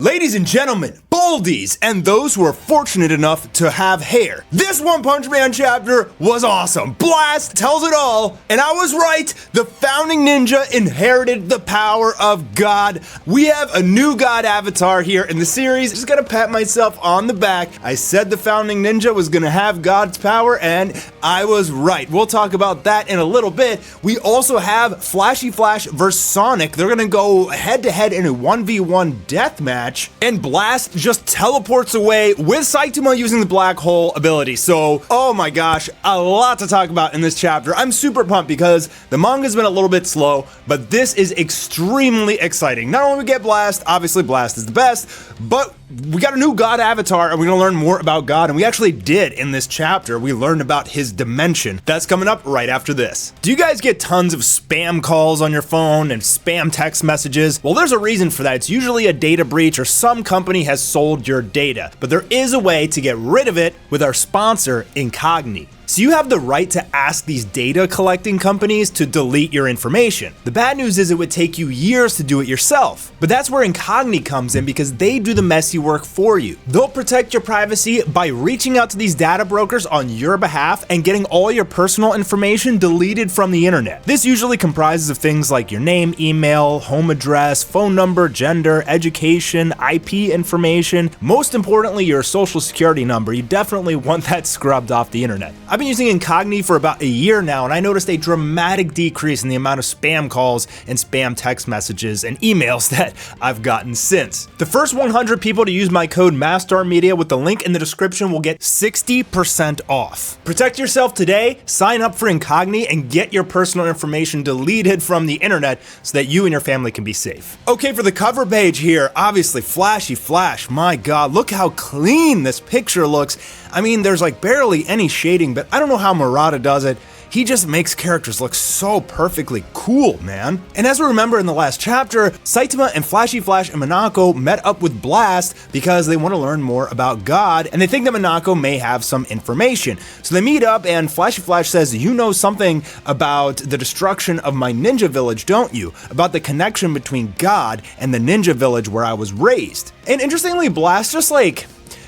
Ladies and gentlemen, boldies, and those who are fortunate enough to have hair, this One Punch Man chapter was awesome. Blast tells it all, and I was right. The founding ninja inherited the power of God. We have a new God avatar here in the series. Just gotta pat myself on the back. I said the founding ninja was gonna have God's power, and I was right. We'll talk about that in a little bit. We also have Flashy Flash versus Sonic. They're gonna go head-to-head in a 1v1 deathmatch. And Blast just teleports away with Saitama using the black hole ability. So, oh my gosh, a lot to talk about in this chapter. I'm super pumped because the manga's been a little bit slow, but this is extremely exciting. Not only do we get Blast, obviously Blast is the best, but we got a new God avatar and we're gonna learn more about God, and we actually did in this chapter. We learned about his dimension. That's coming up right after this. Do you guys get tons of spam calls on your phone and spam text messages? Well, there's a reason for that. It's usually a data breach or some company has sold your data, but there is a way to get rid of it with our sponsor, Incogni. So you have the right to ask these data collecting companies to delete your information. The bad news is it would take you years to do it yourself. But that's where Incogni comes in because they do the messy work for you. They'll protect your privacy by reaching out to these data brokers on your behalf and getting all your personal information deleted from the internet. This usually comprises of things like your name, email, home address, phone number, gender, education, IP information. Most importantly, your social security number. You definitely want that scrubbed off the internet. I've been using Incogni for about a year now, and I noticed a dramatic decrease in the amount of spam calls and spam text messages and emails that I've gotten since. The first 100 people to use my code MASTARmedia with the link in the description will get 60% off. Protect yourself today, sign up for Incogni, and get your personal information deleted from the internet so that you and your family can be safe. Okay, for the cover page here, obviously Flashy Flash. My God, look how clean this picture looks. I mean, there's like barely any shading, but I don't know how Murata does it. He just makes characters look so perfectly cool, man. And as we remember in the last chapter, Saitama and Flashy Flash and Monako met up with Blast because they want to learn more about God, and they think that Monako may have some information. So they meet up, and Flashy Flash says, "You know something about the destruction of my ninja village, don't you? About the connection between God and the ninja village where I was raised." And interestingly, Blast just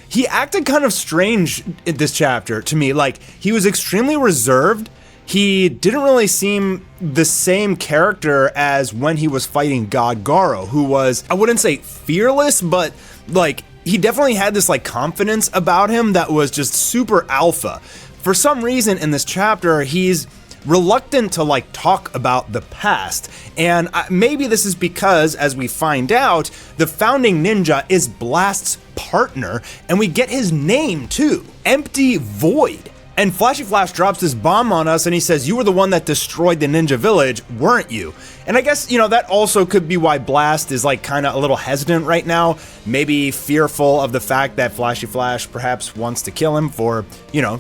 he acted kind of strange in this chapter to me. Like, he was extremely reserved. He didn't really seem the same character as when he was fighting God Garo, who was, I wouldn't say fearless, but he definitely had this confidence about him that was just super alpha. For some reason in this chapter, he's reluctant to talk about the past, and maybe this is because, as we find out, the founding ninja is Blast's partner, and we get his name too, Empty Void. And Flashy Flash drops this bomb on us and he says, "You were the one that destroyed the ninja village, weren't you?" And I guess, that also could be why Blast is kind of a little hesitant right now, maybe fearful of the fact that Flashy Flash perhaps wants to kill him for,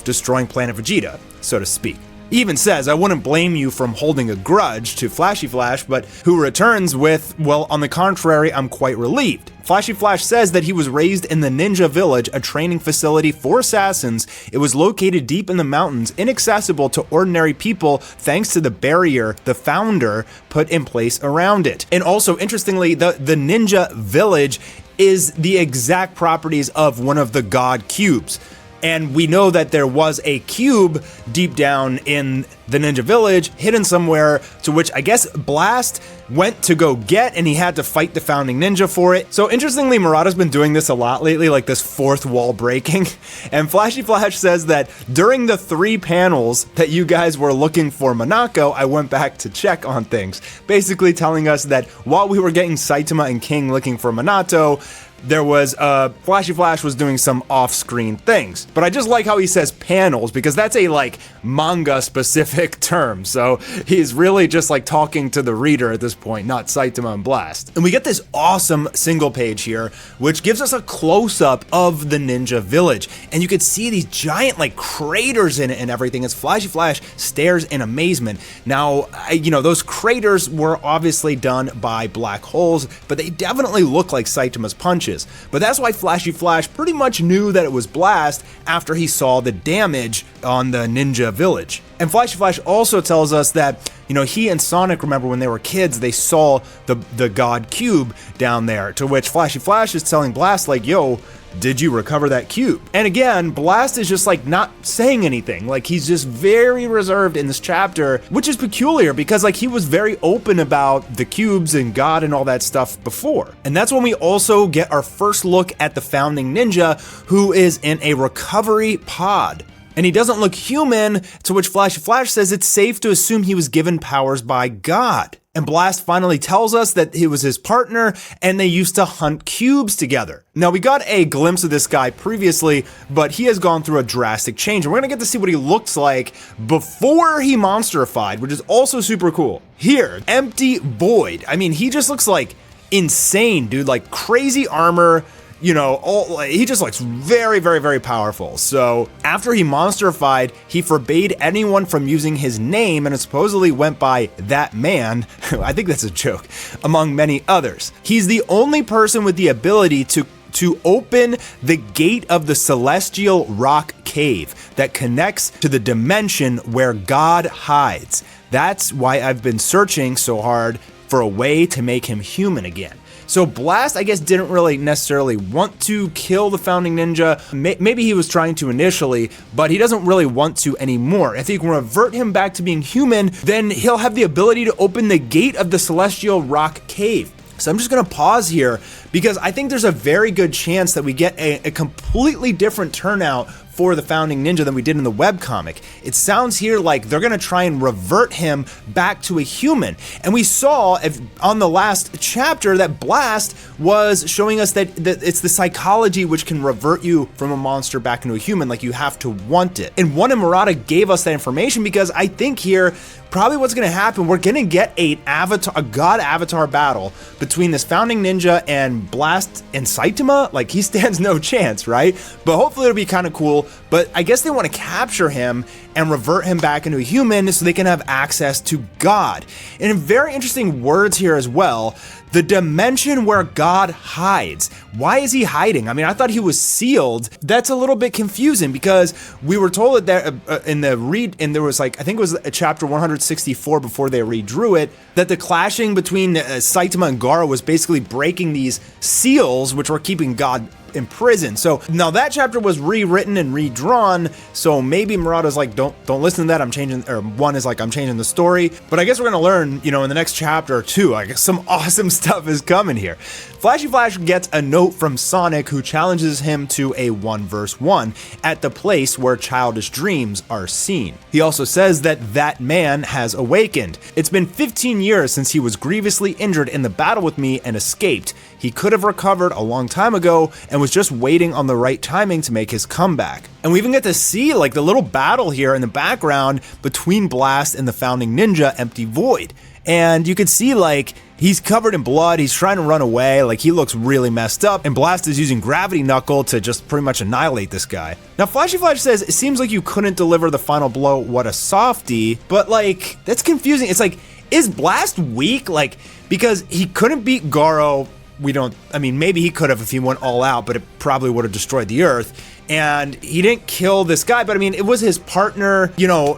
destroying Planet Vegeta, so to speak. He even says, "I wouldn't blame you from holding a grudge," to Flashy Flash, but who returns with, "Well, on the contrary, I'm quite relieved." Flashy Flash says that he was raised in the Ninja Village, a training facility for assassins. It was located deep in the mountains, inaccessible to ordinary people thanks to the barrier the founder put in place around it. And also, interestingly, the Ninja Village is the exact properties of one of the God Cubes. And we know that there was a cube deep down in the Ninja Village, hidden somewhere, to which I guess Blast went to go get, and he had to fight the founding ninja for it. So interestingly, Murata's been doing this a lot lately, this fourth wall breaking. And Flashy Flash says that during the 3 panels that you guys were looking for Monako, I went back to check on things. Basically telling us that while we were getting Saitama and King looking for Minato, there was Flashy Flash was doing some off-screen things. But I just like how he says panels, because that's a manga specific term. So he's really just talking to the reader at this point, not Saitama and Blast. And we get this awesome single page here, which gives us a close-up of the Ninja Village. And you could see these giant craters in it and everything as Flashy Flash stares in amazement. Now, those craters were obviously done by black holes, but they definitely look like Saitama's punches. But that's why Flashy Flash pretty much knew that it was Blast after he saw the damage on the ninja village. And Flashy Flash also tells us that, he and Sonic, remember when they were kids, they saw the God Cube down there, to which Flashy Flash is telling Blast, like, yo, did you recover that cube? And again, Blast is just like not saying anything. Like, he's just very reserved in this chapter, which is peculiar because like he was very open about the cubes and God and all that stuff before. And that's when we also get our first look at the founding ninja, who is in a recovery pod. And he doesn't look human, to which Flashy Flash says it's safe to assume he was given powers by God. And Blast finally tells us that he was his partner and they used to hunt cubes together. Now, we got a glimpse of this guy previously, but he has gone through a drastic change. And we're gonna get to see what he looks like before he monsterified, which is also super cool. Here, Empty Void. I mean, he just looks like insane, dude, like crazy armor. He just looks very, very, very powerful. So after he monsterified, he forbade anyone from using his name and it supposedly went by that man. I think that's a joke, among many others. He's the only person with the ability to open the gate of the celestial rock cave that connects to the dimension where God hides. That's why I've been searching so hard for a way to make him human again. So Blast, I guess, didn't really necessarily want to kill the founding ninja. Maybe he was trying to initially, but he doesn't really want to anymore. If he can revert him back to being human, then he'll have the ability to open the gate of the celestial rock cave. So I'm just gonna pause here because I think there's a very good chance that we get a completely different turnout for the founding ninja than we did in the webcomic. It sounds here like they're gonna try and revert him back to a human. And we saw on the last chapter that Blast was showing us that it's the psychology which can revert you from a monster back into a human, like you have to want it. And One and Murata gave us that information because I think here, probably what's gonna happen, we're gonna get a god avatar battle between this founding ninja and Blast and Saitama. Like, he stands no chance, right? But hopefully it'll be kind of cool. But I guess they want to capture him and revert him back into a human so they can have access to God. And in very interesting words here as well, the dimension where God hides. Why is he hiding? I mean, I thought he was sealed. That's a little bit confusing because we were told that there was like, I think it was chapter 164 before they redrew it, that the clashing between Saitama and Gaara was basically breaking these seals, which were keeping God in prison. So now that chapter was rewritten and redrawn, so maybe Murata's like, don't listen to that, I'm changing, or One is like, I'm changing the story. But I guess we're gonna learn, in the next chapter or two, I guess some awesome stuff is coming here. Flashy Flash gets a note from Sonic, who challenges him to a 1v1 at the place where childish dreams are seen. He also says that man has awakened. It's been 15 years since he was grievously injured in the battle with me and escaped. He could have recovered a long time ago and was just waiting on the right timing to make his comeback. And we even get to see like the little battle here in the background between Blast and the founding ninja, Empty Void. And you can see like he's covered in blood, he's trying to run away, like he looks really messed up, and Blast is using Gravity Knuckle to just pretty much annihilate this guy. Now Flashy Flash says, it seems like you couldn't deliver the final blow, what a softie, but like, that's confusing. It's like, is Blast weak? Like, because he couldn't beat Garo, maybe he could have if he went all out, but it probably would have destroyed the Earth. And he didn't kill this guy, but I mean, it was his partner,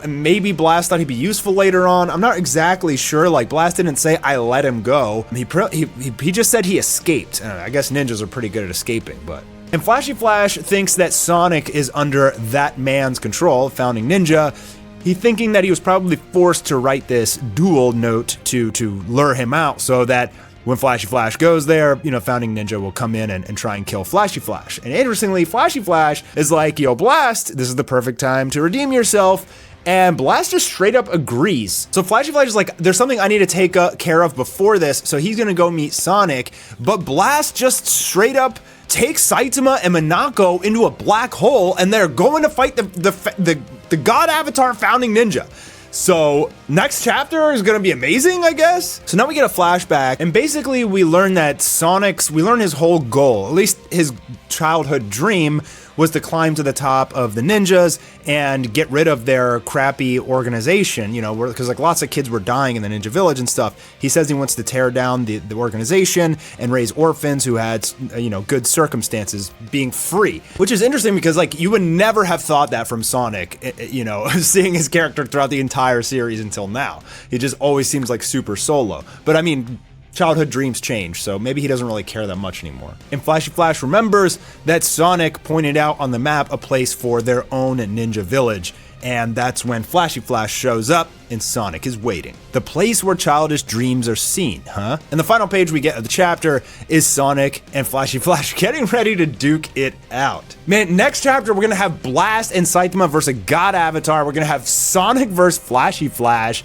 maybe Blast thought he'd be useful later on. I'm not exactly sure. Like, Blast didn't say, I let him go. He just said he escaped. I guess ninjas are pretty good at escaping, but. And Flashy Flash thinks that Sonic is under that man's control, founding ninja. He's thinking that he was probably forced to write this duel note to lure him out so that when Flashy Flash goes there, founding ninja will come in and try and kill Flashy Flash. And interestingly, Flashy Flash is like, yo, Blast, this is the perfect time to redeem yourself. And Blast just straight up agrees. So Flashy Flash is like, there's something I need to take care of before this. So he's gonna go meet Sonic. But Blast just straight up takes Saitama and Minako into a black hole, and they're going to fight the God Avatar founding ninja. So next chapter is gonna be amazing, I guess. So now we get a flashback, and basically we learn that we learn his whole goal, at least his childhood dream, was to climb to the top of the ninjas and get rid of their crappy organization, you know, because like lots of kids were dying in the ninja village and stuff. He says he wants to tear down the organization and raise orphans who had, you know, good circumstances, being free, which is interesting because like you would never have thought that from Sonic, you know, seeing his character throughout the entire series until now. He just always seems like super solo. But I mean, childhood dreams change, so maybe he doesn't really care that much anymore. And Flashy Flash remembers that Sonic pointed out on the map a place for their own ninja village, and that's when Flashy Flash shows up and Sonic is waiting. The place where childish dreams are seen, huh? And the final page we get of the chapter is Sonic and Flashy Flash getting ready to duke it out. Man, next chapter we're gonna have Blast and Saitama versus a God Avatar. We're gonna have Sonic versus Flashy Flash.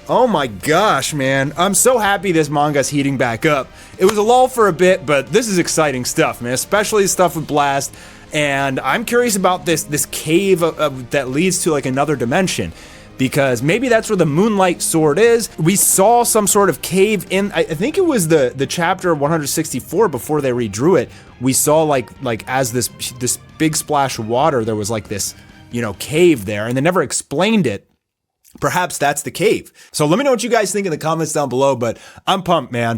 Oh my gosh, man. I'm so happy this manga's heating back up. It was a lull for a bit, but this is exciting stuff, man, especially the stuff with Blast. And I'm curious about this cave that leads to like another dimension, because maybe that's where the Moonlight Sword is. We saw some sort of cave in, I think it was the chapter 164 before they redrew it. We saw like as this big splash of water, there was like this, you know, cave there, and they never explained it. Perhaps that's the cave. So let me know what you guys think in the comments down below, but I'm pumped, man.